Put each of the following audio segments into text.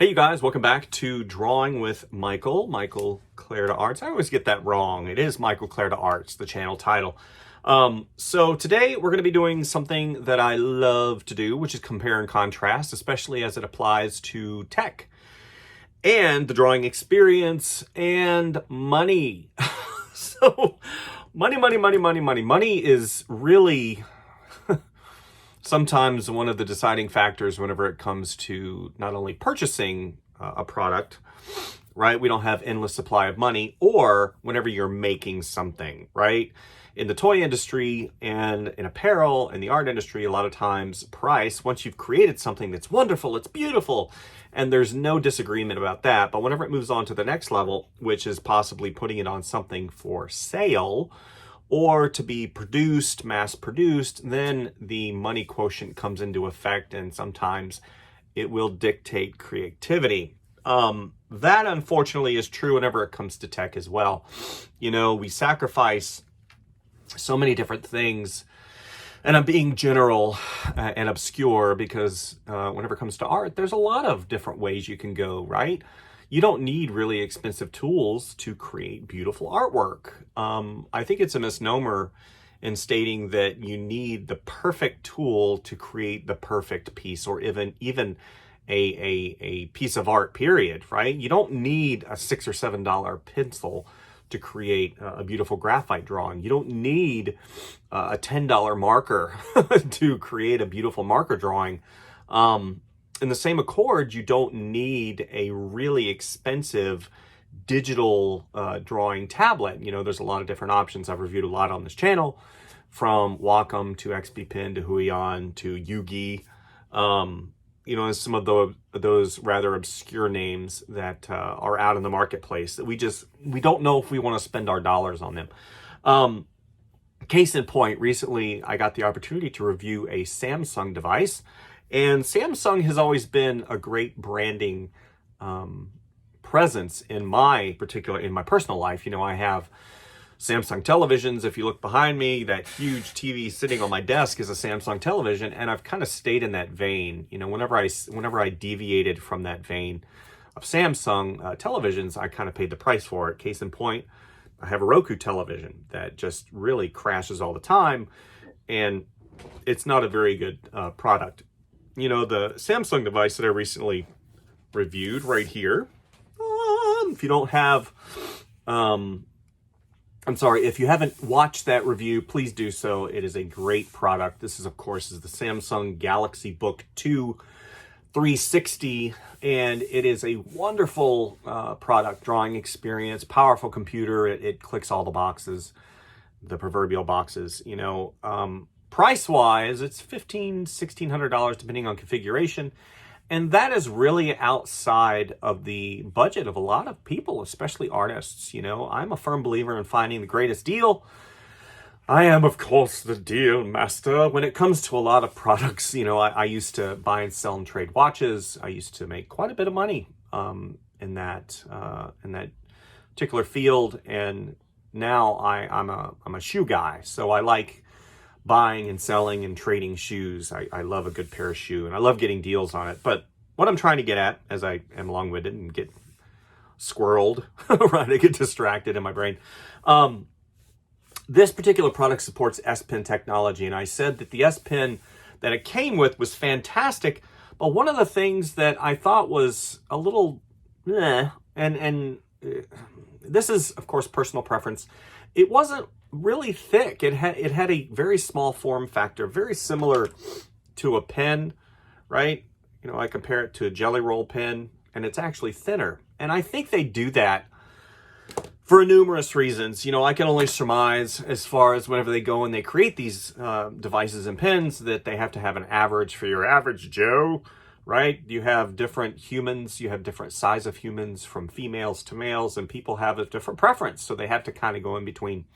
Hey you guys, welcome back to Drawing with Michael Clarida Arts. I always get that wrong. It is Michael Clarida Arts, the channel title. So today we're going to be doing something that I love to do, which is compare and contrast, especially as it applies to tech and the drawing experience and money. So money is really sometimes one of the deciding factors whenever it comes to not only purchasing a product, right? We don't have endless supply of money, or whenever you're making something, right? In the toy industry and in apparel and the art industry, a lot of times price, once you've created something that's wonderful, it's beautiful, and there's no disagreement about that. But whenever it moves on to the next level, which is possibly putting it on something for sale, or to be produced, mass-produced, then the money quotient comes into effect, and sometimes it will dictate creativity. That, unfortunately, is true whenever it comes to tech as well. You know, we sacrifice so many different things, and I'm being general and obscure because whenever it comes to art, there's a lot of different ways you can go, right? You don't need really expensive tools to create beautiful artwork. I think it's a misnomer in stating that you need the perfect tool to create the perfect piece, or even a piece of art, period, right? You don't need a $6 or $7 pencil to create a beautiful graphite drawing. You don't need a $10 marker to create a beautiful marker drawing. In the same accord, you don't need a really expensive digital drawing tablet. You know, there's a lot of different options. I've reviewed a lot on this channel, from Wacom to XP Pen to Huion to Yugi. You know, some of those rather obscure names that are out in the marketplace that we don't know if we want to spend our dollars on them. Case in point, recently I got the opportunity to review a Samsung device. And Samsung has always been a great branding presence in my personal life. You know, I have Samsung televisions. If you look behind me, that huge TV sitting on my desk is a Samsung television, and I've kind of stayed in that vein. You know, whenever I deviated from that vein of Samsung televisions, I kind of paid the price for it. Case in point, I have a Roku television that just really crashes all the time, and it's not a very good product. You know, the Samsung device that I recently reviewed right here, if you don't have, if you haven't watched that review, please do so. It is a great product. This is, of course, the Samsung Galaxy Book 2 360, and it is a wonderful product, drawing experience, powerful computer. It clicks all the boxes, the proverbial boxes, you know. Price-wise, it's $1,500, $1,600 depending on configuration, and that is really outside of the budget of a lot of people, especially artists. You know, I'm a firm believer in finding the greatest deal. I am, of course, the deal master when it comes to a lot of products. You know, I used to buy and sell and trade watches. I used to make quite a bit of money in that particular field, and now I'm a shoe guy, so I like buying and selling and trading shoes. I love a good pair of shoe, and I love getting deals on it. But what I'm trying to get at, as I am long-winded and get squirreled, right, I get distracted in my brain. This particular product supports S Pen technology, and I said that the S Pen that it came with was fantastic, but one of the things that I thought was a little this is, of course, personal preference, it wasn't really thick. It had a very small form factor, very similar to a pen, right? You know, I compare it to a Jelly Roll pen, and it's actually thinner. And I think they do that for numerous reasons. You know, I can only surmise, as far as whenever they go and they create these devices and pens, that they have to have an average for your average Joe, right? You have different humans, you have different size of humans, from females to males, and people have a different preference, so they have to kind of go in between.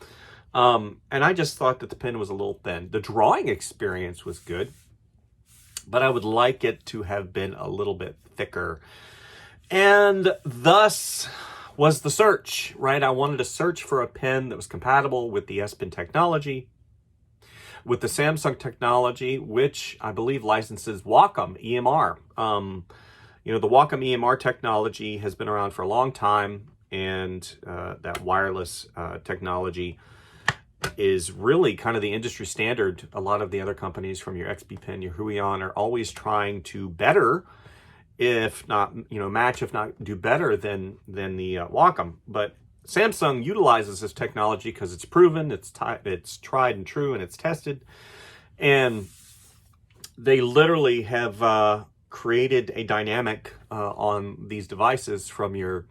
And I just thought that the pen was a little thin. The drawing experience was good, but I would like it to have been a little bit thicker. And thus was the search, right? I wanted to search for a pen that was compatible with the S Pen technology, with the Samsung technology, which I believe licenses Wacom EMR. You know, the Wacom EMR technology has been around for a long time, and that wireless technology is really kind of the industry standard. A lot of the other companies, from your XP Pen, your Huion, are always trying to better, if not, you know, match, if not do better than the Wacom. But Samsung utilizes this technology because it's proven, it's tried and true, and it's tested. And they literally have created a dynamic on these devices, from your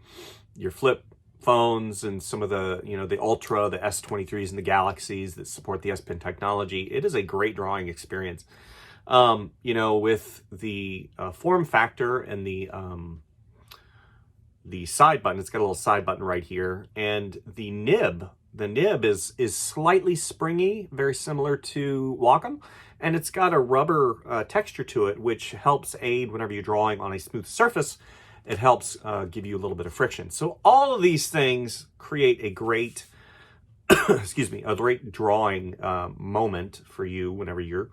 flip phones and some of the, you know, the Ultra, the S23s, and the Galaxies that support the S Pen technology. It is a great drawing experience. You know, with the form factor and the side button, it's got a little side button right here, and the nib is slightly springy, very similar to Wacom, and it's got a rubber texture to it, which helps aid whenever you're drawing on a smooth surface. It helps give you a little bit of friction. So all of these things create a great, excuse me, a great drawing moment for you whenever you're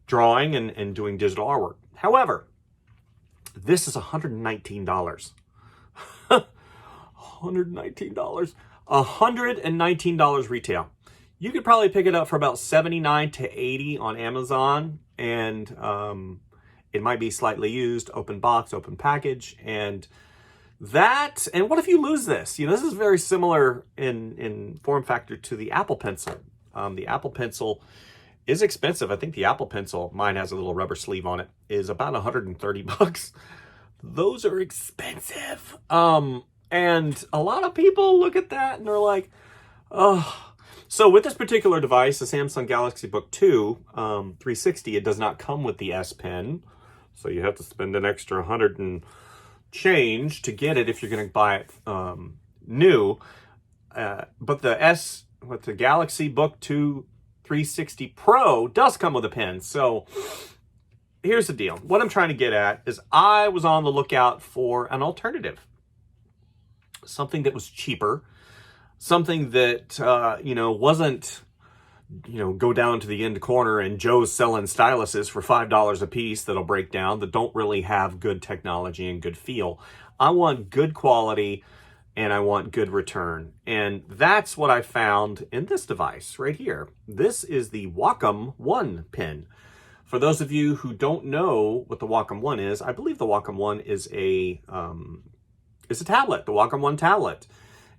drawing and doing digital artwork. However, this is $119. $119. $119 retail. You could probably pick it up for about $79 to $80 on Amazon, and it might be slightly used, open box, open package, and what if you lose this? You know, this is very similar in form factor to the Apple Pencil. The Apple Pencil is expensive. I think the Apple Pencil, mine has a little rubber sleeve on it, is about $130. Those are expensive. And a lot of people look at that and they're like, oh. So with this particular device, the Samsung Galaxy Book 2 360, it does not come with the S Pen. So you have to spend an extra 100 and change to get it if you're going to buy it new. But the Galaxy Book 2 360 Pro does come with a pen. So here's the deal. What I'm trying to get at is I was on the lookout for an alternative. Something that was cheaper. Something that, you know, wasn't, you know, go down to the end corner and Joe's selling styluses for $5 a piece that'll break down, that don't really have good technology and good feel. I want good quality and I want good return. And that's what I found in this device right here. This is the Wacom One pen. For those of you who don't know what the Wacom One is, I believe the Wacom One is a tablet, the Wacom One tablet.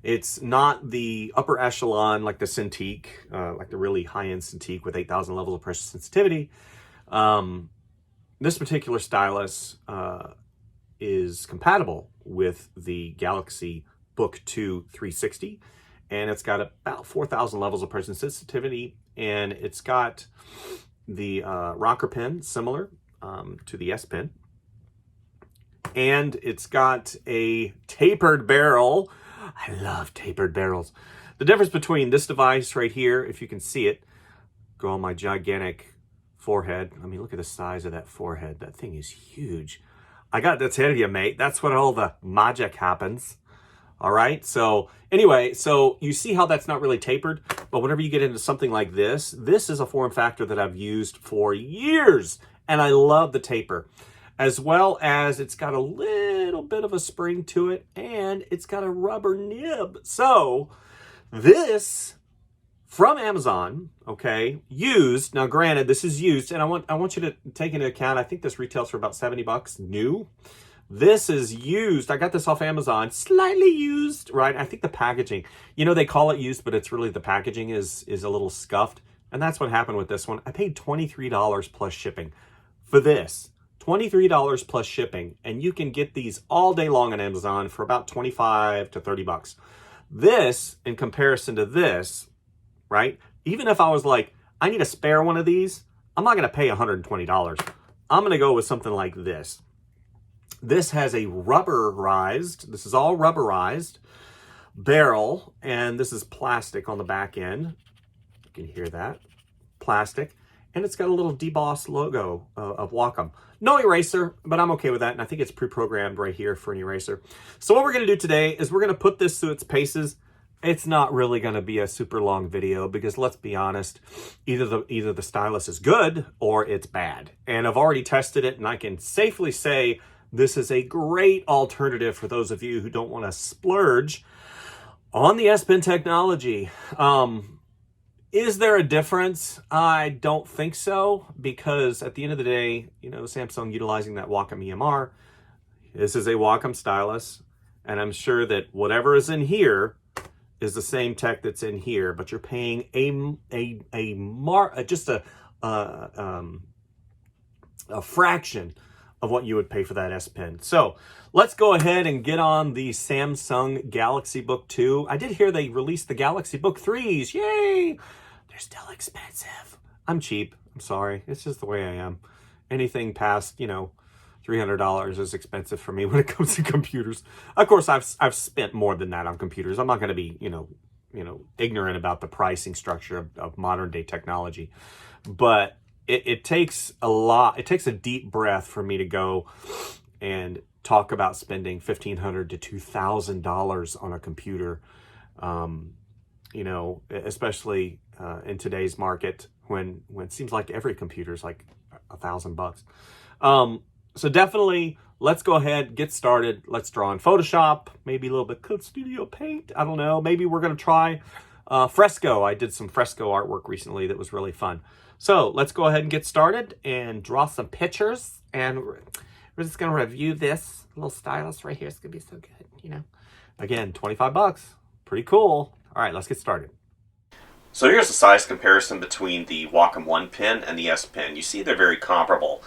It's not the upper echelon like the Cintiq, like the really high-end Cintiq with 8,000 levels of pressure sensitivity. This particular stylus is compatible with the Galaxy Book 2 360, and it's got about 4,000 levels of pressure sensitivity, and it's got the rocker pen similar to the S Pen, and it's got a tapered barrel. I love tapered barrels. The difference between this device right here, if you can see it, go on my gigantic forehead. I mean, look at the size of that forehead. That thing is huge. I got to tell you, mate, that's when all the magic happens. All right. So anyway, so you see how that's not really tapered, but whenever you get into something like this, this is a form factor that I've used for years, and I love the taper. As well as it's got a little bit of a spring to it, and it's got a rubber nib. So this from Amazon, okay, used. Now granted, this is used, and I want you to take into account, I think this retails for about $70 new. This is used. I got this off Amazon, slightly used, right? I think the packaging, you know, they call it used, but it's really the packaging is a little scuffed. And that's what happened with this one. I paid $23 plus shipping for this. $23 plus shipping, and you can get these all day long on Amazon for about 25 to 30 bucks. This, in comparison to this, right? Even if I was like, I need a spare one of these, I'm not going to pay $120. I'm going to go with something like this. This has a rubberized, this is all rubberized barrel, and this is plastic on the back end. You can hear that. Plastic. And it's got a little debossed logo of Wacom. No eraser, but I'm okay with that. And I think it's pre-programmed right here for an eraser. So what we're going to do today is we're going to put this through its paces. It's not really going to be a super long video because let's be honest, either the stylus is good or it's bad. And I've already tested it, and I can safely say this is a great alternative for those of you who don't want to splurge on the S Pen technology. Is there a difference? I don't think so, because at the end of the day, you know, Samsung utilizing that Wacom EMR, this is a Wacom stylus, and I'm sure that whatever is in here is the same tech that's in here, but you're paying a fraction of what you would pay for that S Pen. So let's go ahead and get on the Samsung Galaxy Book 2. I did hear they released the Galaxy Book 3s. Yay! They're still expensive. I'm cheap. I'm sorry. It's just the way I am. Anything past, you know, $300 is expensive for me when it comes to computers. Of course, I've spent more than that on computers. I'm not going to be, you know, ignorant about the pricing structure of modern day technology, but it takes a lot. It takes a deep breath for me to go and talk about spending $1,500 to $2,000 on a computer. You know, especially in today's market, when it seems like every computer is like $1,000. So definitely, let's go ahead, get started. Let's draw in Photoshop, maybe a little bit Code Studio Paint. I don't know. Maybe we're going to try Fresco. I did some Fresco artwork recently that was really fun. So let's go ahead and get started and draw some pictures. And we're just going to review this little stylus right here. It's going to be so good, you know. Again, 25 bucks. Pretty cool. All right, let's get started. So here's the size comparison between the Wacom 1 pen and the S Pen. You see they're very comparable.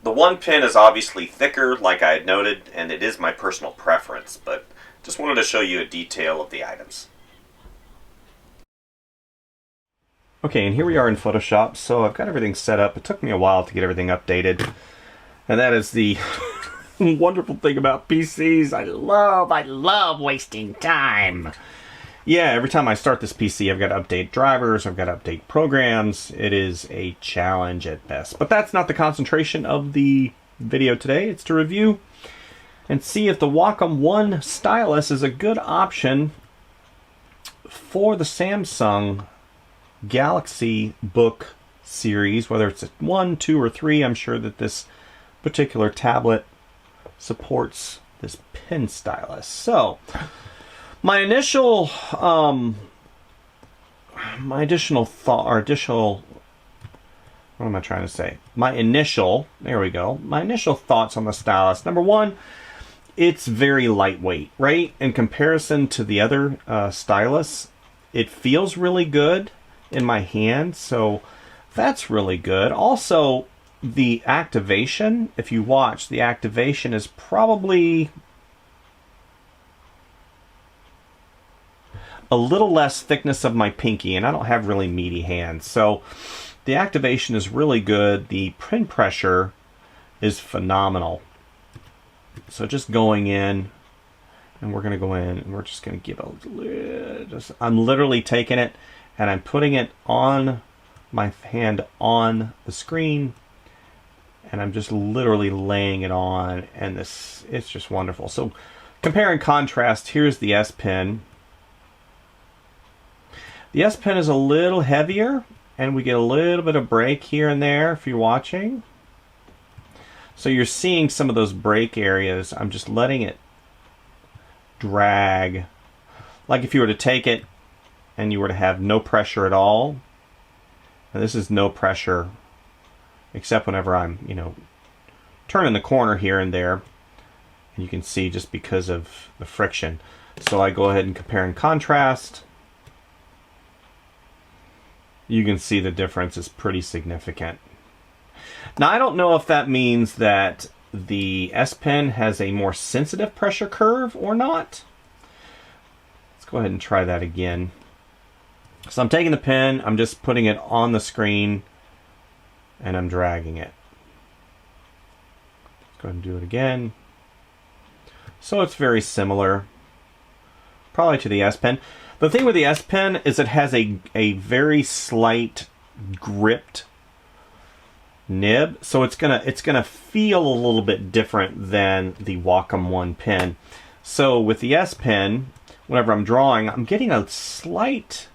The 1 pen is obviously thicker, like I had noted, and it is my personal preference, but just wanted to show you a detail of the items. Okay, and here we are in Photoshop, so I've got everything set up. It took me a while to get everything updated, and that is the wonderful thing about PCs. I love wasting time. Yeah, every time I start this PC, I've got to update drivers, I've got to update programs. It is a challenge at best. But that's not the concentration of the video today. It's to review and see if the Wacom 1 stylus is a good option for the Samsung Galaxy Book series, whether it's 1, 2, or 3. I'm sure that this particular tablet supports this pen stylus. So my initial thought, what am I trying to say? My initial thoughts on the stylus. Number one, it's very lightweight, right? In comparison to the other stylus, it feels really good in my hand, so that's really good. Also, the activation, if you watch, the activation is probably a little less thickness of my pinky, and I don't have really meaty hands, so the activation is really good. The pen pressure is phenomenal. So just going in, and we're going to go in, and we're just going to give I'm literally taking it, and I'm putting it on my hand on the screen, and I'm just literally laying it on, and it's just wonderful. So compare and contrast, here's the S Pen. The S Pen is a little heavier, and we get a little bit of break here and there if you're watching. So you're seeing some of those break areas. I'm just letting it drag. Like if you were to take it and you were to have no pressure at all. And this is no pressure, except whenever I'm, you know, turning the corner here and there. And you can see just because of the friction. So I go ahead and compare and contrast. You can see the difference is pretty significant. Now, I don't know if that means that the S Pen has a more sensitive pressure curve or not. Let's go ahead and try that again. So I'm taking the pen, I'm just putting it on the screen, and I'm dragging it. Let's go ahead and do it again. So it's very similar, probably to the S Pen. The thing with the S Pen is it has a very slight gripped nib, so it's gonna feel a little bit different than the Wacom 1 pen. So with the S Pen, whenever I'm drawing, I'm getting a slight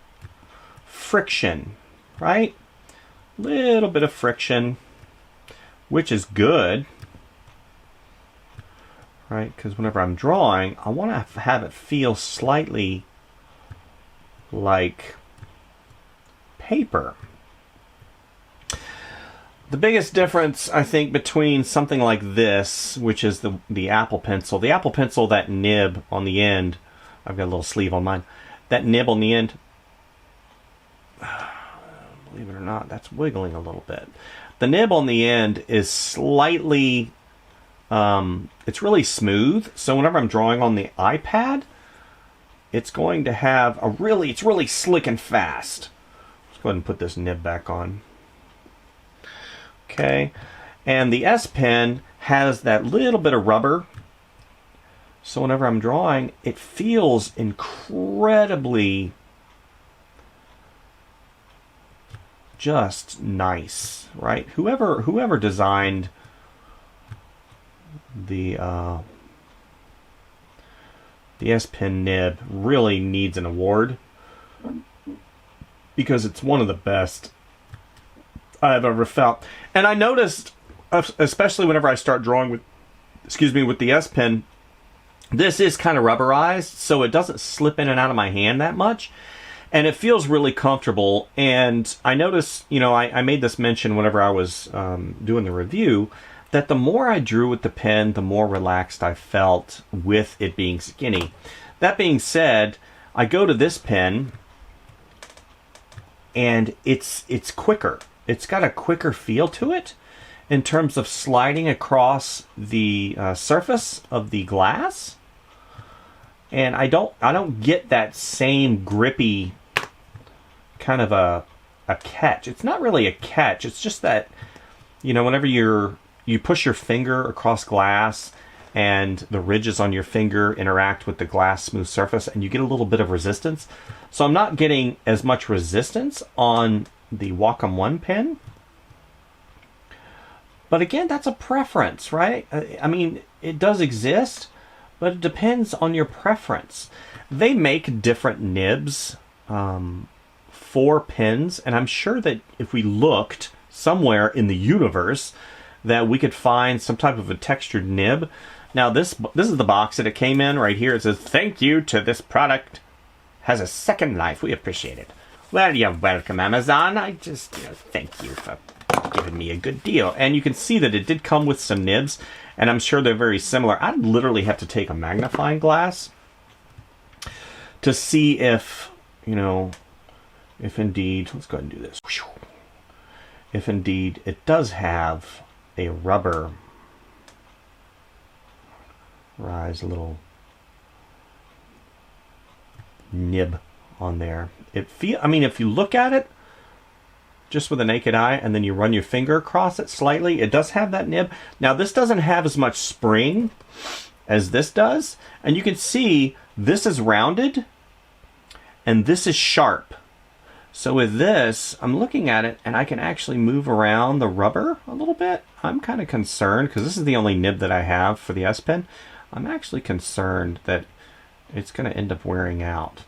friction, right? Little bit of friction, which is good. right? Because whenever I'm drawing, I want to have it feel slightly like paper. The biggest difference, I think, between something like this, which is the Apple Pencil, that nib on the end, I've got a little sleeve on mine, that nib on the end, believe it or not, that's wiggling a little bit. The nib on the end is slightly, it's really smooth, so whenever I'm drawing on the iPad, it's going to have it's really slick and fast. Let's go ahead and put this nib back on. Okay, and the S Pen has that little bit of rubber, so whenever I'm drawing, it feels incredibly just nice, right? Whoever designed the S Pen nib really needs an award, because it's one of the best I've ever felt. And I noticed, especially whenever I start drawing with the S Pen, this is kind of rubberized, so it doesn't slip in and out of my hand that much, and it feels really comfortable. And I noticed, I made this mention whenever I was doing the review, that the more I drew with the pen, the more relaxed I felt with it being skinny. That being said, I go to this pen, and it's quicker. It's got a quicker feel to it in terms of sliding across the surface of the glass, and I don't get that same grippy kind of a catch. It's not really a catch. It's just that, whenever you push your finger across glass and the ridges on your finger interact with the glass smooth surface, and you get a little bit of resistance. So I'm not getting as much resistance on the Wacom 1 pen. But again, that's a preference, right? I mean, it does exist, but it depends on your preference. They make different nibs for pens, and I'm sure that if we looked somewhere in the universe, that we could find some type of a textured nib. Now, this is the box that it came in right here. It says, "Thank you to this product. Has a second life. We appreciate it." Well, you're welcome, Amazon. I just, thank you for giving me a good deal. And you can see that it did come with some nibs, and I'm sure they're very similar. I'd literally have to take a magnifying glass to see if, if indeed, let's go ahead and do this. If indeed it does have a rubber little nib on there. If you look at it just with a naked eye and then you run your finger across it slightly, it does have that nib. Now, this doesn't have as much spring as this does, and you can see this is rounded and this is sharp. So with this, I'm looking at it and I can actually move around the rubber a little bit. I'm kind of concerned, because this is the only nib that I have for the S Pen. I'm actually concerned that it's going to end up wearing out.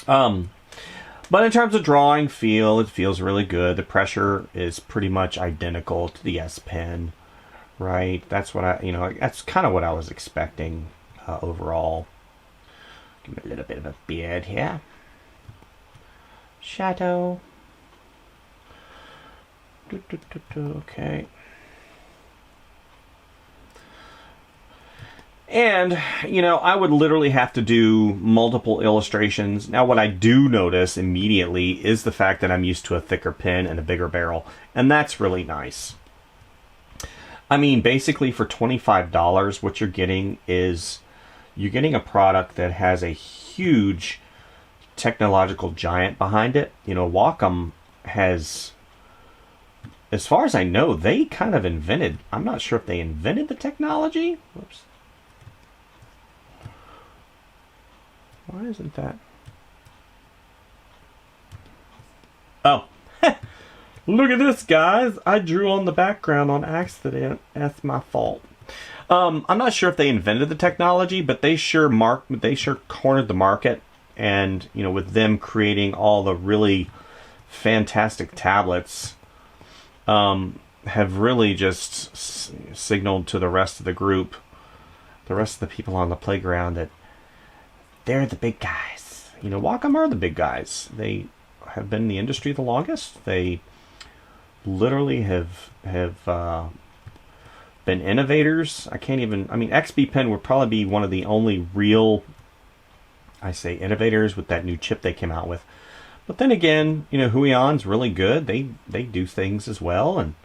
But in terms of drawing feel, it feels really good. The pressure is pretty much identical to the S Pen, right? That's what that's kind of what I was expecting overall. Give me a little bit of a beard here. Shadow. Okay. And, I would literally have to do multiple illustrations. Now, what I do notice immediately is the fact that I'm used to a thicker pen and a bigger barrel. And that's really nice. I mean, basically for $25, what you're getting is you're getting a product that has a huge technological giant behind it. Wacom has, as far as I know, they kind of invented, I'm not sure if they invented the technology. Whoops. Why isn't that? Oh. Look at this, guys. I drew on the background on accident. That's my fault. I'm not sure if they invented the technology, but they sure cornered the market. And, with them creating all the really fantastic tablets, have really just signaled to the rest of the group the rest of the people on the playground that they're the big guys. You know, Wacom are the big guys. They have been in the industry the longest. They literally have been innovators. I mean, XB Pen would probably be one of the only real, I say, innovators with that new chip they came out with. But then again, you know, Huion's really good. They do things as well, and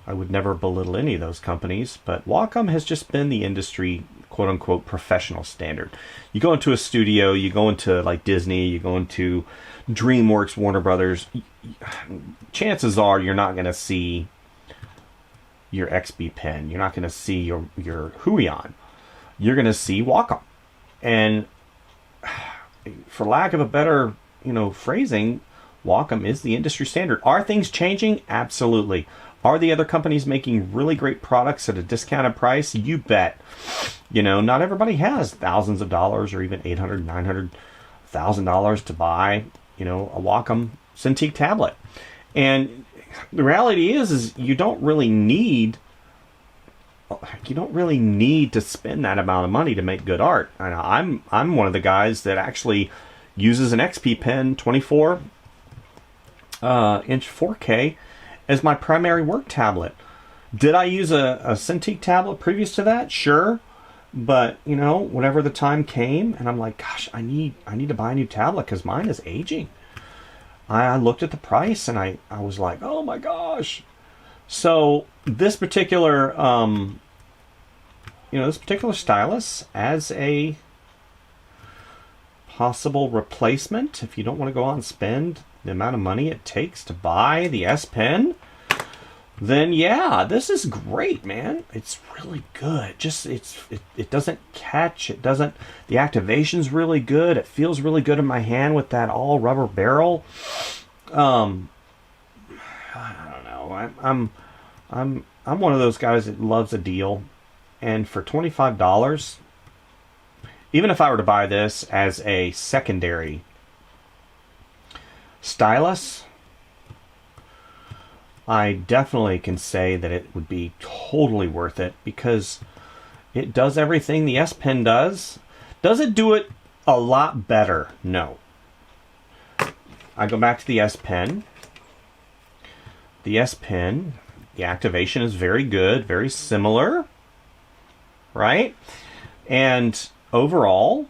I would never belittle any of those companies. But Wacom has just been the industry, quote-unquote, professional standard. You go into a studio, you go into like Disney, you go into DreamWorks, Warner Brothers, chances are you're not going to see your XB Pen. You're not going to see your Huion. You're going to see Wacom. And for lack of a better, you know, phrasing, Wacom is the industry standard. Are things changing? Absolutely. Are the other companies making really great products at a discounted price? You bet. You know, not everybody has thousands of dollars or even $800, $900, $1,000 to buy, you know, a Wacom Cintiq tablet. And the reality is you don't really need to spend that amount of money to make good art. I'm one of the guys that actually uses an XP Pen 24 inch 4K as my primary work tablet. Did I use a Cintiq tablet previous to that? Sure. But, you know, whenever the time came, and I'm like, gosh, I need to buy a new tablet because mine is aging. I looked at the price and I was like, oh my gosh. So this particular, this particular stylus as a possible replacement, if you don't want to go out and spend the amount of money it takes to buy the S Pen, then yeah, this is great, man. It's really good. Just it doesn't catch. It doesn't. The activation's really good. It feels really good in my hand with that all rubber barrel. I don't know. I'm one of those guys that loves a deal, and for $25, even if I were to buy this as a secondary stylus, I definitely can say that it would be totally worth it because it does everything the S Pen does. Does it do it a lot better? No. I go back to the S Pen. The S Pen, the activation is very good, very similar, right? And overall,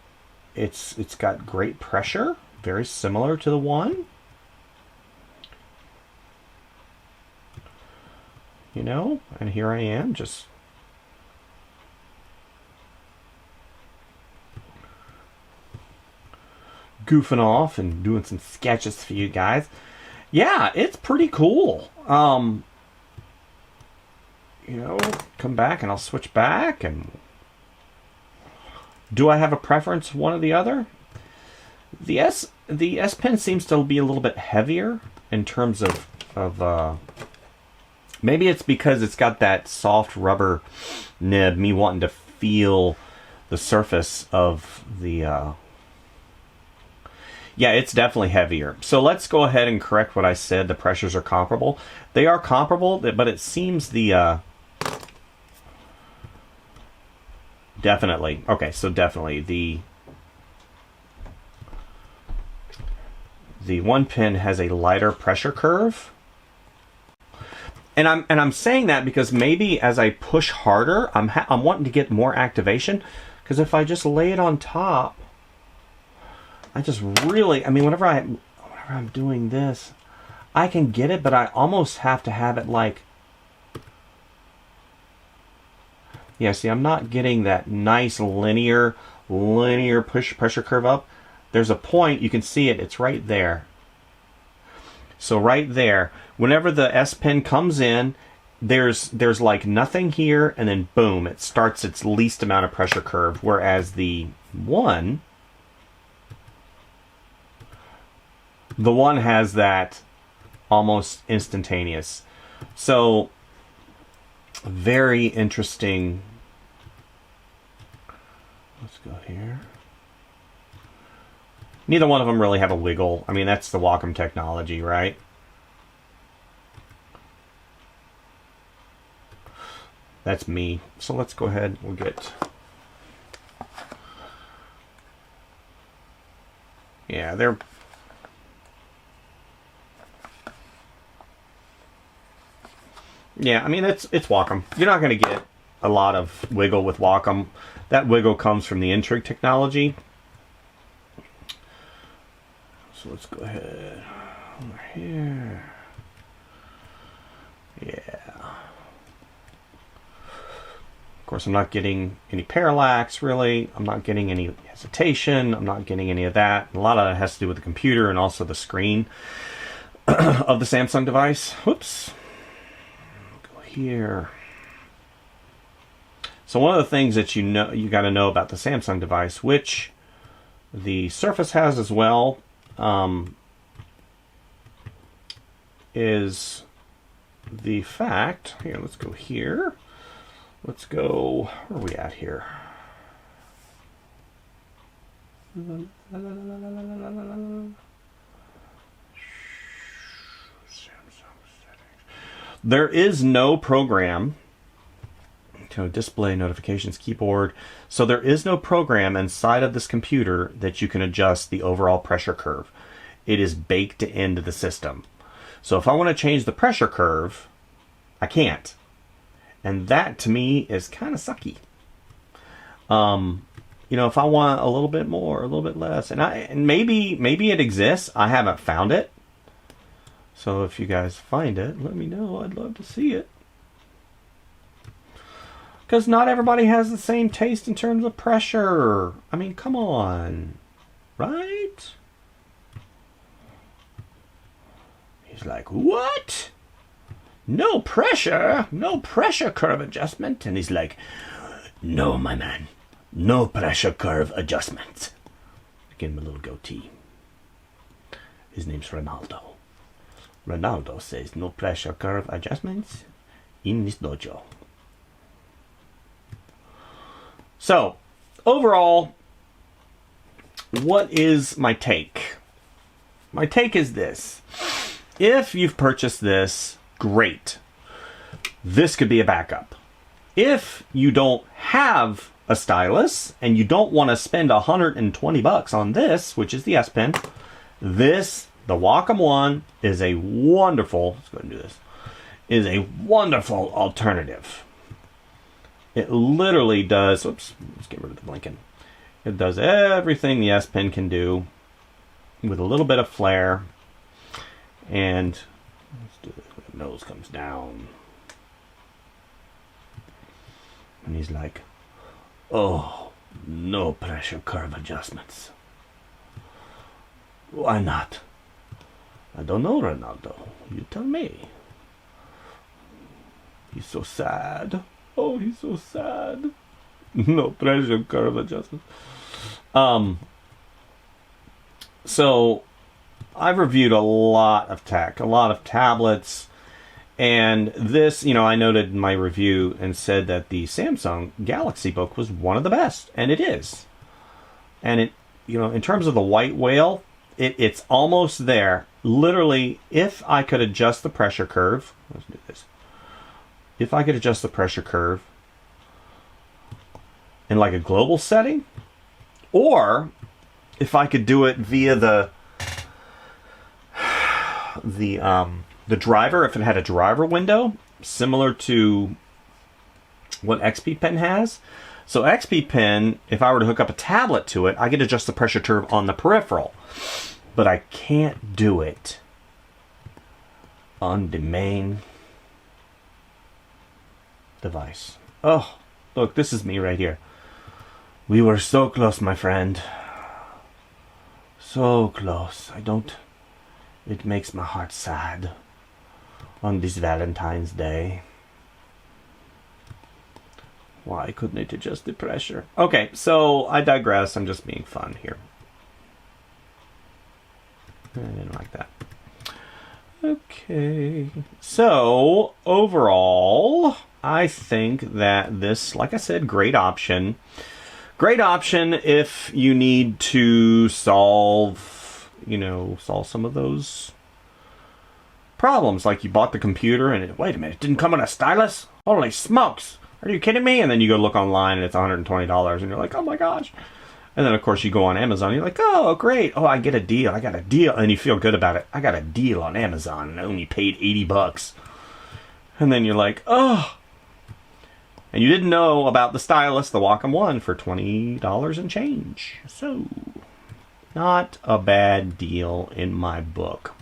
it's got great pressure, very similar to the one. You know, and here I am just goofing off and doing some sketches for you guys. Yeah, it's pretty cool. You know, come back and I'll switch back. And do I have a preference one or the other? The S Pen seems to be a little bit heavier in terms of maybe it's because it's got that soft rubber nib, me wanting to feel the surface of the... Yeah, it's definitely heavier. So let's go ahead and correct what I said. The pressures are comparable. They are comparable, but it seems the... Definitely. Okay, so definitely the one pin has a lighter pressure curve. And I'm saying that because maybe as I push harder, I'm wanting to get more activation. Because if I just lay it on top, I just really, I mean, whenever I'm doing this, I can get it, but I almost have to have it like, yeah, see, I'm not getting that nice linear pressure curve up. There's a point, you can see it, it's right there. So right there, whenever the S Pen comes in, there's like nothing here, and then boom, it starts its least amount of pressure curve, whereas the one has that almost instantaneous. So very interesting. Let's go here. Neither one of them really have a wiggle. I mean, that's the Wacom technology, right? That's me. So let's go ahead. We'll get Yeah, they're... Yeah, I mean, it's Wacom. You're not going to get a lot of wiggle with Wacom. That wiggle comes from the Intrigue technology. So let's go ahead over here. Yeah. Of course, I'm not getting any parallax, really. I'm not getting any hesitation. I'm not getting any of that. A lot of that has to do with the computer and also the screen of the Samsung device. Whoops. Go here. So one of the things that you got to know about the Samsung device, which the Surface has as well, is the fact, here, let's go here. Let's go, where are we at here? There is no program to display notifications keyboard. So there is no program inside of this computer that you can adjust the overall pressure curve. It is baked into the system. So if I want to change the pressure curve, I can't. And that to me is kind of sucky. You know, if I want a little bit more, a little bit less, and maybe it exists. I haven't found it. So if you guys find it, let me know. I'd love to see it. Because not everybody has the same taste in terms of pressure. I mean, come on. Right? He's like, what? No pressure? No pressure curve adjustment? And he's like, no, my man. No pressure curve adjustment. Give him a little goatee. His name's Ronaldo. Ronaldo says no pressure curve adjustments in this dojo. So, overall, what is my take? My take is this. If you've purchased this, great. This could be a backup. If you don't have a stylus and you don't want to spend $120 on this, which is the S Pen, this, the Wacom one, is a wonderful, let's go ahead and do this, is a wonderful alternative. It literally does, oops, let's get rid of the blinking. It does everything the S Pen can do with a little bit of flair. And let's do this. The nose comes down. And he's like, oh, no pressure curve adjustments. Why not? I don't know, Ronaldo. You tell me. He's so sad. Oh, he's so sad. No pressure curve adjustment. So I've reviewed a lot of tech, a lot of tablets, and this, you know, I noted in my review and said that the Samsung Galaxy Book was one of the best, and it is. And it, you know, in terms of the white whale, it's almost there. Literally, if I could adjust the pressure curve, let's do this. If I could adjust the pressure curve in like a global setting, or if I could do it via the driver, if it had a driver window, similar to what XP Pen has. So XP Pen, if I were to hook up a tablet to it, I could adjust the pressure curve on the peripheral. But I can't do it on the main device. Oh, look, this is me right here. We were so close, my friend. So close. It makes my heart sad on this Valentine's Day. Why couldn't it adjust the pressure? Okay, so I digress. I'm just being fun here. I didn't like that. Okay, so overall, I think that this, like I said, great option. Great option if you need to solve some of those problems. Like you bought the computer and wait a minute, it didn't come with a stylus? Holy smokes! Are you kidding me? And then you go look online and it's $120 and you're like, oh my gosh. And then, of course, you go on Amazon. You're like, oh, great. Oh, I get a deal. I got a deal. And you feel good about it. I got a deal on Amazon and I only paid $80. And then you're like, oh. And you didn't know about the stylus, the Wacom one, for $20 and change. So, not a bad deal in my book.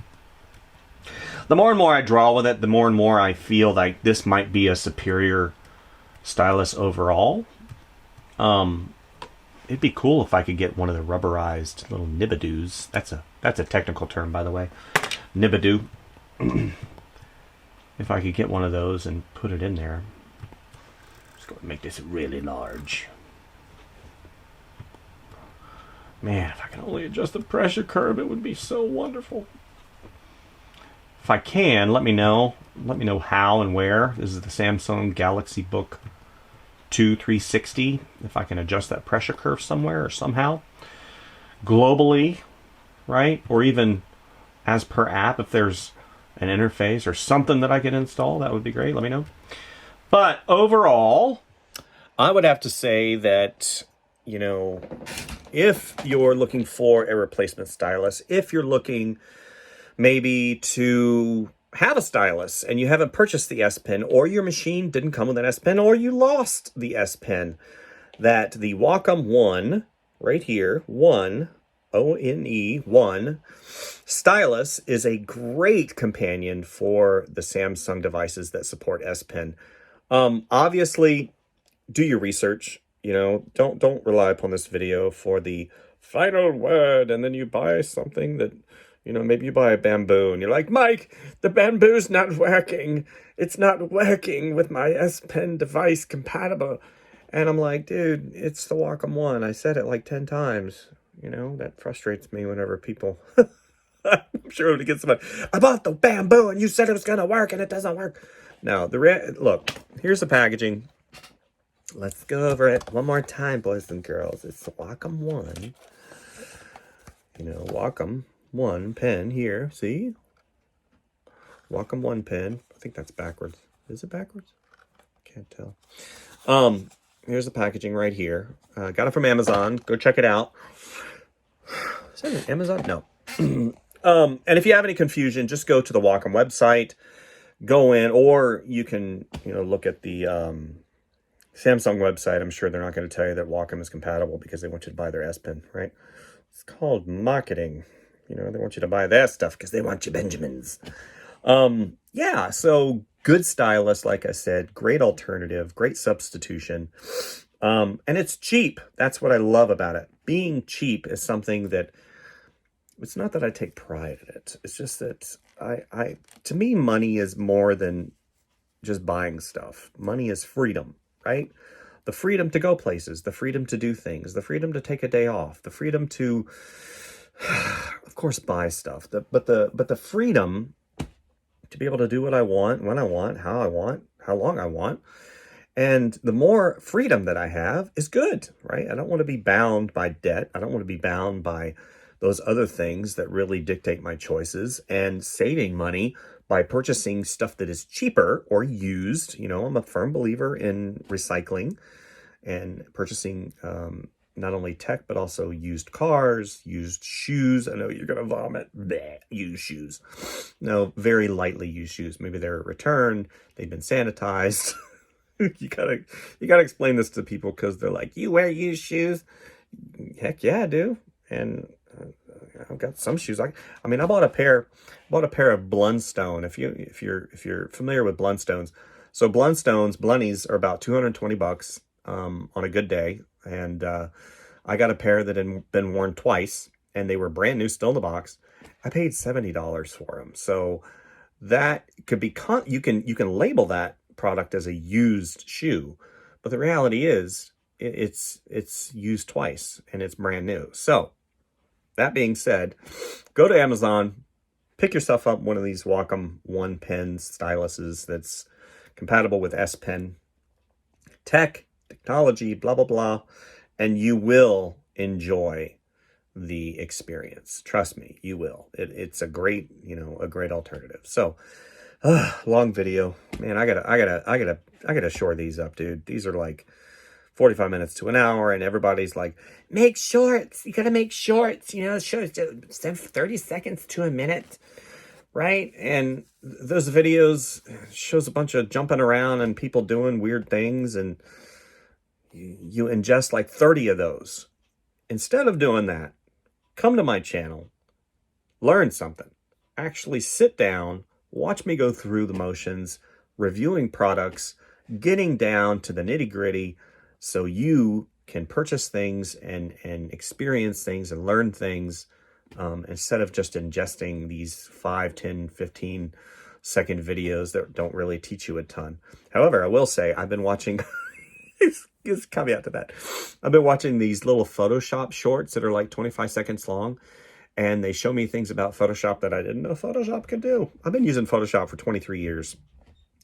The more and more I draw with it, the more and more I feel like this might be a superior stylus overall. It'd be cool if I could get one of the rubberized little nibidoos. That's a technical term, by the way. Nibidoo. If I could get one of those and put it in there. Let's go and make this really large. Man, if I can only adjust the pressure curve, it would be so wonderful. If I can, let me know. Let me know how and where. This is the Samsung Galaxy Book 2 360. If I can adjust that pressure curve somewhere or somehow. Globally, right? Or even as per app, if there's an interface or something that I could install, that would be great. Let me know. But overall, I would have to say that, you know, if you're looking for a replacement stylus, if you're looking maybe to have a stylus and you haven't purchased the S Pen, or your machine didn't come with an S Pen, or you lost the S Pen, that the Wacom One, right here, One, O-N-E, One, stylus is a great companion for the Samsung devices that support S Pen. Obviously, do your research. You know, don't rely upon this video for the final word, and then you buy something that, you know, maybe you buy a bamboo and you're like, Mike, the bamboo's not working. It's not working with my S Pen device compatible. And I'm like, dude, it's the Wacom One. I said it like 10 times. You know, that frustrates me whenever people... I'm sure it gets somebody, I bought the bamboo and you said it was going to work and it doesn't work. Now, look, here's the packaging. Let's go over it one more time, boys and girls. It's the Wacom One. You know, Wacom One pen here. See? Wacom One pen. I think that's backwards. Is it backwards? Can't tell. Here's the packaging right here. Got it from Amazon. Go check it out. Is that an Amazon? No. And if you have any confusion, just go to the Wacom website. Go in, or you can, you know, look at the Samsung website. I'm sure they're not going to tell you that Wacom is compatible because they want you to buy their S Pen, right? It's called marketing. You know, they want you to buy their stuff because they want you Benjamins. Yeah, so good stylus, like I said, great alternative, great substitution. And it's cheap. That's what I love about it. Being cheap is something that, it's not that I take pride in it. It's just that to me, money is more than just buying stuff. Money is freedom, right? The freedom to go places, the freedom to do things, the freedom to take a day off, the freedom to, of course, buy stuff. But the freedom to be able to do what I want, when I want, how I want, how long I want. And the more freedom that I have is good, right? I don't want to be bound by debt. I don't want to be bound by those other things that really dictate my choices, and saving money by purchasing stuff that is cheaper or used. You know, I'm a firm believer in recycling and purchasing not only tech, but also used cars, used shoes. I know you're going to vomit. Bleh, used shoes. No, very lightly used shoes. Maybe they're returned. They've been sanitized. You gotta explain this to people because they're like, you wear used shoes? Heck yeah, I do. And I've got some shoes. I mean, I bought a pair of Blundstone. If you're familiar with Blundstones, so Blunnies are about $220 on a good day, and I got a pair that had been worn twice, and they were brand new, still in the box. I paid $70 for them. So that could be you can label that product as a used shoe, but the reality is it's used twice and it's brand new. So that being said, go to Amazon, pick yourself up one of these Wacom One pen styluses that's compatible with S Pen technology, blah, blah, blah, and you will enjoy the experience. Trust me, you will. It's a great, a great alternative. So Long video, man. I gotta shore these up, dude. These are like 45 minutes to an hour, and everybody's like, make shorts. You gotta make shorts. You know, shorts 30 seconds to a minute, right? And those videos shows a bunch of jumping around and people doing weird things, and you ingest like 30 of those. Instead of doing that, come to my channel, learn something, actually sit down, watch me go through the motions, reviewing products, getting down to the nitty-gritty so you can purchase things and experience things and learn things, instead of just ingesting these 5, 10, 15 second videos that don't really teach you a ton. However, I will say I've been watching There's a caveat to that. I've been watching these little Photoshop shorts that are like 25 seconds long, and they show me things about Photoshop that I didn't know Photoshop could do. I've been using Photoshop for 23 years,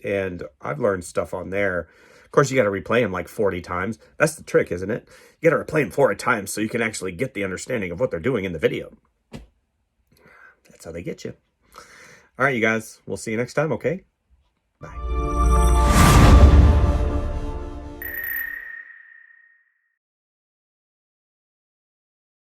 and I've learned stuff on there. Of course, you got to replay them like 40 times. That's the trick, isn't it? You got to replay them 40 times so you can actually get the understanding of what they're doing in the video. That's how they get you. All right, you guys. We'll see you next time, okay? Bye.